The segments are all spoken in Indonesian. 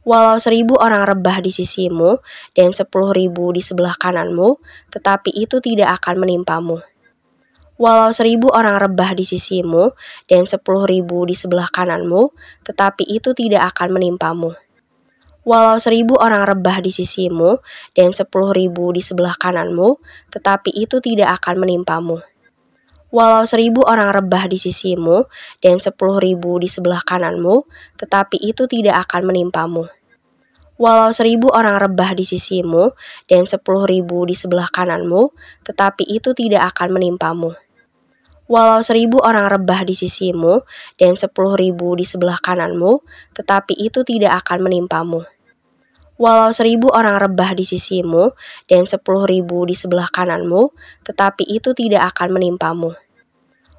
Walau 1.000 orang rebah di sisimu dan 10.000 di sebelah kananmu, tetapi itu tidak akan menimpamu. Walau 1.000 orang rebah di sisimu dan 10.000 di sebelah kananmu, tetapi itu tidak akan menimpamu. Walau 1.000 orang rebah di sisimu dan 10.000 di sebelah kananmu, tetapi itu tidak akan menimpamu. Walau 1.000 orang rebah di sisimu dan 10.000 di sebelah kananmu, tetapi itu tidak akan menimpamu. Walau 1.000 orang rebah di sisimu dan 10.000 di sebelah kananmu, tetapi itu tidak akan menimpamu. Walau 1.000 orang rebah di sisimu dan 10.000 di sebelah kananmu, tetapi itu tidak akan menimpamu. Walau 1.000 orang rebah di sisimu dan 10.000 di sebelah kananmu, tetapi itu tidak akan menimpamu.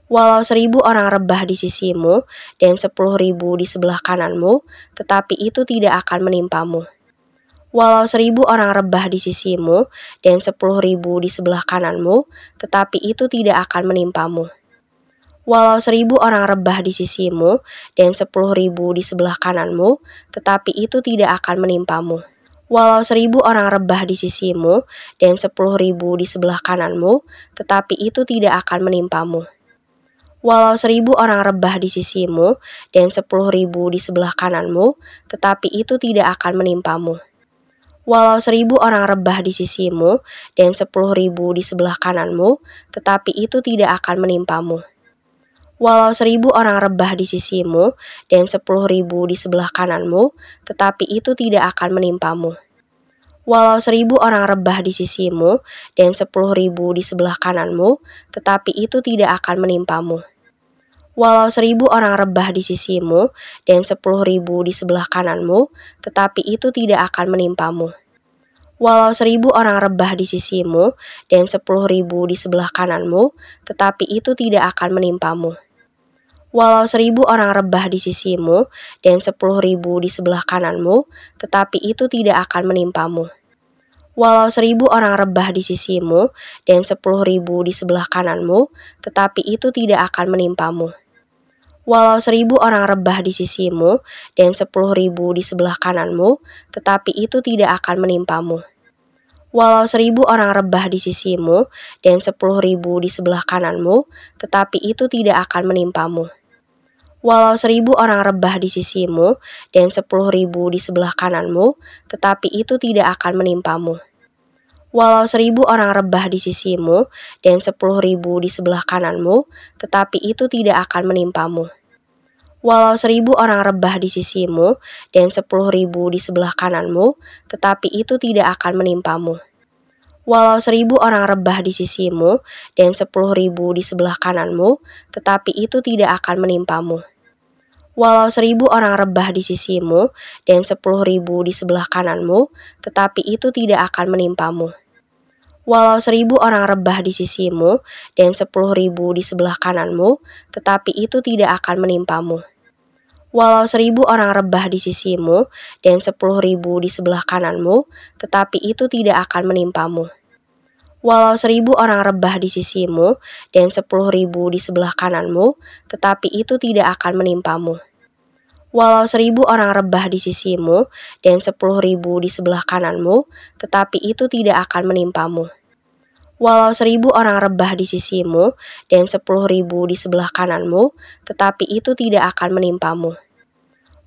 Walau 1.000 orang rebah di sisimu dan 10.000 di sebelah kananmu, tetapi itu tidak akan menimpamu. Walau 1.000 orang rebah di sisimu dan 10.000 di sebelah kananmu, tetapi itu tidak akan menimpamu. Walau 1.000 orang rebah di sisimu dan 10.000 di sebelah kananmu, tetapi itu tidak akan menimpamu. Walau 1.000 orang rebah di sisimu dan 10.000 di sebelah kananmu, tetapi itu tidak akan menimpamu. Walau 1.000 orang rebah di sisimu dan 10.000 di sebelah kananmu, tetapi itu tidak akan menimpamu. Walau 1.000 orang rebah di sisimu dan 10.000 di sebelah kananmu, tetapi itu tidak akan menimpamu. Walau 1.000 orang rebah di sisimu dan 10.000 di sebelah kananmu, tetapi itu tidak akan menimpamu. Walau 1.000 orang rebah di sisimu dan 10.000 di sebelah kananmu, tetapi itu tidak akan menimpamu. Walau 1.000 orang rebah di sisimu dan 10.000 di sebelah kananmu, tetapi itu tidak akan menimpamu. Walau 1.000 orang rebah di sisimu dan 10.000 di sebelah kananmu, tetapi itu tidak akan menimpamu. Walau 1.000 orang rebah di sisimu dan 10.000 di sebelah kananmu, tetapi itu tidak akan menimpamu. Walau 1.000 orang rebah di sisimu dan 10.000 di sebelah kananmu, tetapi itu tidak akan menimpamu. Walau 1.000 orang rebah di sisimu dan 10.000 di sebelah kananmu, tetapi itu tidak akan menimpamu. Walau 1.000 orang rebah di sisimu dan 10.000 di sebelah kananmu, tetapi itu tidak akan menimpamu. Walau 1.000 orang rebah di sisimu dan 10.000 di sebelah kananmu, tetapi itu tidak akan menimpamu. Walau 1.000 orang rebah di sisimu dan 10.000 di sebelah kananmu, tetapi itu tidak akan menimpamu. Walau 1.000 orang rebah di sisimu dan 10.000 di sebelah kananmu, tetapi itu tidak akan menimpamu. Walau 1.000 orang rebah di sisimu dan 10.000 di sebelah kananmu, tetapi itu tidak akan menimpamu. Walau 1.000 orang rebah di sisimu dan 10.000 di sebelah kananmu, tetapi itu tidak akan menimpamu. Walau 1.000 orang rebah di sisimu dan 10.000 di sebelah kananmu, tetapi itu tidak akan menimpamu. Walau 1.000 orang rebah di sisimu dan 10.000 di sebelah kananmu, tetapi itu tidak akan menimpamu. Walau 1.000 orang rebah di sisimu dan 10.000 di sebelah kananmu, tetapi itu tidak akan menimpamu. Walau 1.000 orang rebah di sisimu dan 10.000 di sebelah kananmu, tetapi itu tidak akan menimpamu. Walau 1.000 orang rebah di sisimu dan 10.000 di sebelah kananmu, tetapi itu tidak akan menimpamu.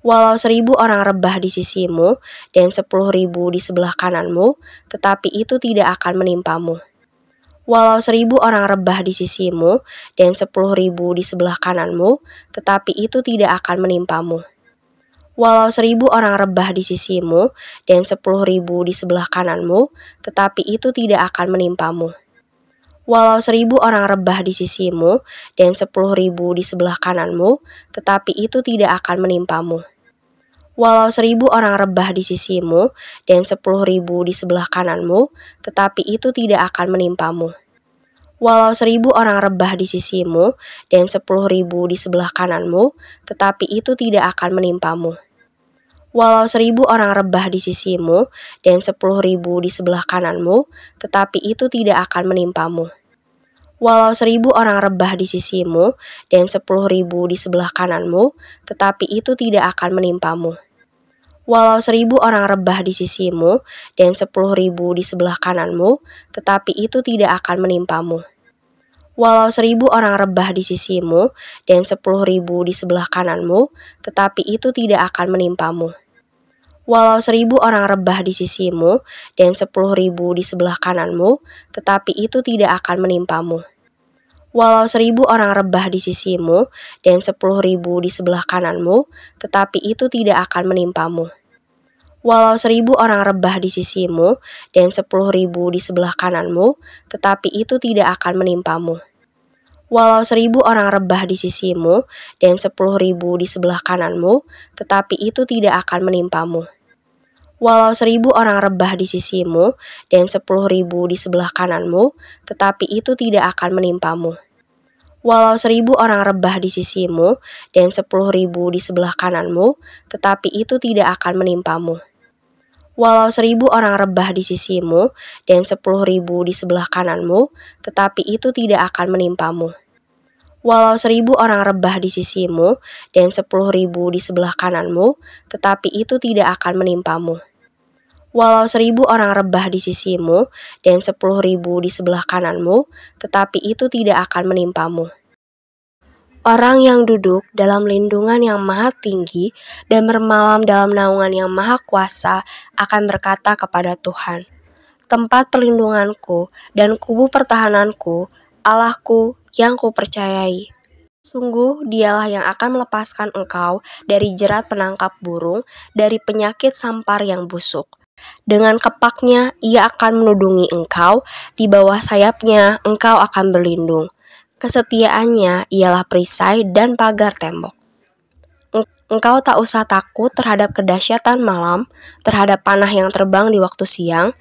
Walau 1.000 orang rebah di sisimu dan 10.000 di sebelah kananmu, tetapi itu tidak akan menimpamu. Walau 1.000 orang rebah di sisimu dan 10.000 di sebelah kananmu, tetapi itu tidak akan menimpamu. Walau 1.000 orang rebah di sisimu dan 10.000 di sebelah kananmu, tetapi itu tidak akan menimpamu. Walau 1.000 orang rebah di sisimu dan 10.000 di sebelah kananmu, tetapi itu tidak akan menimpamu. Walau 1.000 orang rebah di sisimu dan 10.000 di sebelah kananmu, tetapi itu tidak akan menimpamu. Walau 1.000 orang rebah di sisimu dan 10.000 di sebelah kananmu, tetapi itu tidak akan menimpamu. Walau 1.000 orang rebah di sisimu dan 10.000 di sebelah kananmu, tetapi itu tidak akan menimpamu. Walau 1.000 orang rebah di sisimu dan 10.000 di sebelah kananmu, tetapi itu tidak akan menimpamu. Walau 1.000 orang rebah di sisimu dan 10.000 di sebelah kananmu, tetapi itu tidak akan menimpamu. Walau 1.000 orang rebah di sisimu dan 10.000 di sebelah kananmu, tetapi itu tidak akan menimpamu. Walau 1.000 orang rebah di sisimu dan 10.000 di sebelah kananmu, tetapi itu tidak akan menimpamu. Walau 1.000 orang rebah di sisimu dan 10.000 di sebelah kananmu, tetapi itu tidak akan menimpamu. Walau 1.000 orang rebah di sisimu dan 10.000 di sebelah kananmu, tetapi itu tidak akan menimpamu. Walau 1.000 orang rebah di sisimu dan 10.000 di sebelah kananmu, tetapi itu tidak akan menimpamu. Walau 1.000 orang rebah di sisimu dan 10.000 di sebelah kananmu, tetapi itu tidak akan menimpamu. Walau 1.000 orang rebah di sisimu dan 10.000 di sebelah kananmu, tetapi itu tidak akan menimpamu. Walau 1.000 orang rebah di sisimu dan 10.000 di sebelah kananmu, tetapi itu tidak akan menimpamu. Walau 1.000 orang rebah di sisimu dan 10.000 di sebelah kananmu, tetapi itu tidak akan menimpamu. Walau 1.000 orang rebah di sisimu dan 10.000 di sebelah kananmu, tetapi itu tidak akan menimpamu. Orang yang duduk dalam lindungan yang maha tinggi dan bermalam dalam naungan yang maha kuasa akan berkata kepada Tuhan, tempat perlindunganku dan kubu pertahananku, Allahku yang kupercayai. Sungguh dialah yang akan melepaskan engkau dari jerat penangkap burung, dari penyakit sampar yang busuk. Dengan kepaknya ia akan menudungi engkau, di bawah sayapnya engkau akan berlindung. Kesetiaannya ialah perisai dan pagar tembok. Engkau tak usah takut terhadap kedahsyatan malam, terhadap panah yang terbang di waktu siang,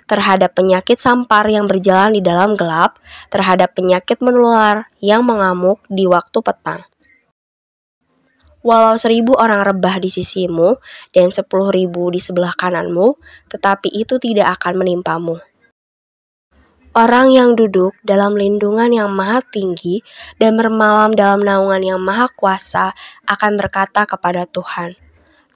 terhadap penyakit sampar yang berjalan di dalam gelap, terhadap penyakit menular yang mengamuk di waktu petang. Walau 1.000 orang rebah di sisimu dan 10.000 di sebelah kananmu, tetapi itu tidak akan menimpamu. Orang yang duduk dalam lindungan yang maha tinggi dan bermalam dalam naungan yang maha kuasa akan berkata kepada Tuhan,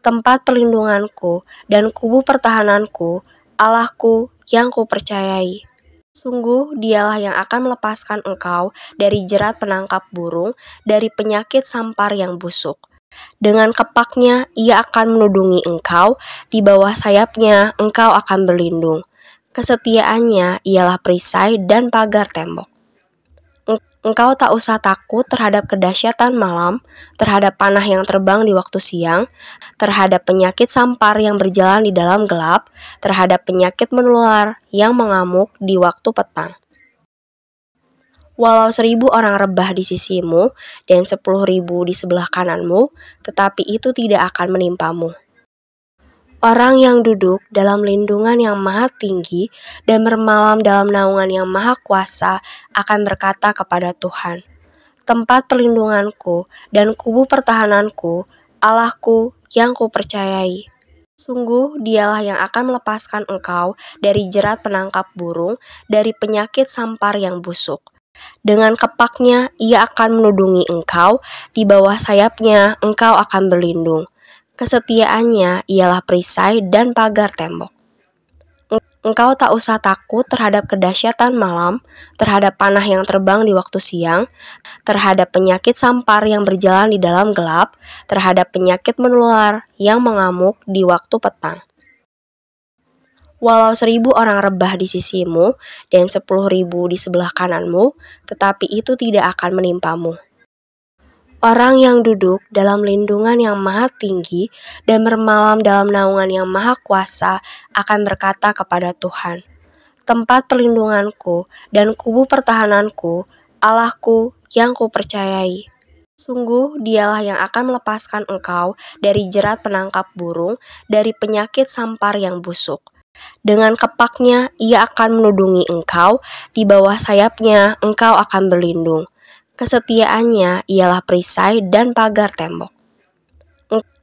tempat perlindunganku dan kubu pertahananku, Allahku yang kupercayai. Sungguh dialah yang akan melepaskan engkau dari jerat penangkap burung, dari penyakit sampar yang busuk. Dengan kepaknya ia akan menudungi engkau, di bawah sayapnya engkau akan berlindung. Kesetiaannya ialah perisai dan pagar tembok. Engkau tak usah takut terhadap kedahsyatan malam, terhadap panah yang terbang di waktu siang, terhadap penyakit sampar yang berjalan di dalam gelap, terhadap penyakit menular yang mengamuk di waktu petang. Walau 1.000 orang rebah di sisimu dan 10.000 di sebelah kananmu, tetapi itu tidak akan menimpamu. Orang yang duduk dalam lindungan yang maha tinggi dan bermalam dalam naungan yang maha kuasa akan berkata kepada Tuhan, tempat perlindunganku dan kubu pertahananku, Allahku yang kupercayai. Sungguh dialah yang akan melepaskan engkau dari jerat penangkap burung, dari penyakit sampar yang busuk. Dengan kepaknya ia akan menudungi engkau, di bawah sayapnya engkau akan berlindung. Kesetiaannya ialah perisai dan pagar tembok. Engkau tak usah takut terhadap kedahsyatan malam, terhadap panah yang terbang di waktu siang, terhadap penyakit sampar yang berjalan di dalam gelap, terhadap penyakit menular yang mengamuk di waktu petang. Walau 1.000 orang rebah di sisimu dan 10.000 di sebelah kananmu, tetapi itu tidak akan menimpamu. Orang yang duduk dalam lindungan yang maha tinggi dan bermalam dalam naungan yang maha kuasa akan berkata kepada Tuhan, tempat perlindunganku dan kubu pertahananku, Allahku yang kupercayai. Sungguh dialah yang akan melepaskan engkau dari jerat penangkap burung, dari penyakit sampar yang busuk. Dengan kepaknya ia akan menudungi engkau, di bawah sayapnya engkau akan berlindung. Kesetiaannya ialah perisai dan pagar tembok.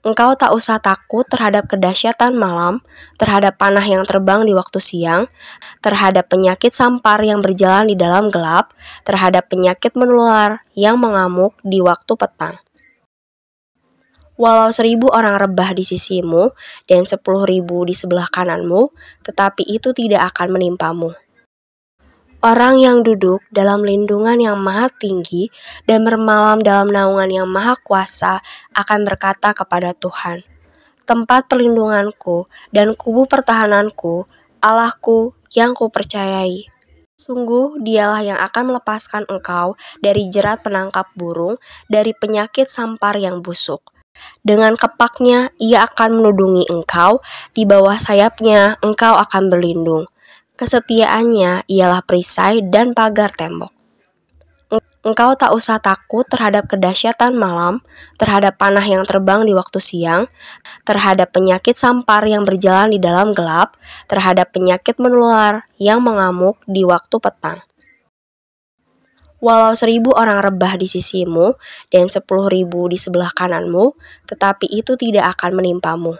Engkau tak usah takut terhadap kedahsyatan malam, terhadap panah yang terbang di waktu siang, terhadap penyakit sampar yang berjalan di dalam gelap, terhadap penyakit menular yang mengamuk di waktu petang. Walau 1.000 orang rebah di sisimu dan 10.000 di sebelah kananmu, tetapi itu tidak akan menimpamu. Orang yang duduk dalam lindungan yang maha tinggi dan bermalam dalam naungan yang maha kuasa akan berkata kepada Tuhan, tempat perlindunganku dan kubu pertahananku, Allahku yang kupercayai. Sungguh dialah yang akan melepaskan engkau dari jerat penangkap burung, dari penyakit sampar yang busuk. Dengan kepaknya ia akan menudungi engkau, di bawah sayapnya engkau akan berlindung. Kesetiaannya ialah perisai dan pagar tembok. Engkau tak usah takut terhadap kedahsyatan malam, terhadap panah yang terbang di waktu siang, terhadap penyakit sampar yang berjalan di dalam gelap, terhadap penyakit menular yang mengamuk di waktu petang. Walau 1.000 orang rebah di sisimu dan 10.000 di sebelah kananmu, tetapi itu tidak akan menimpamu.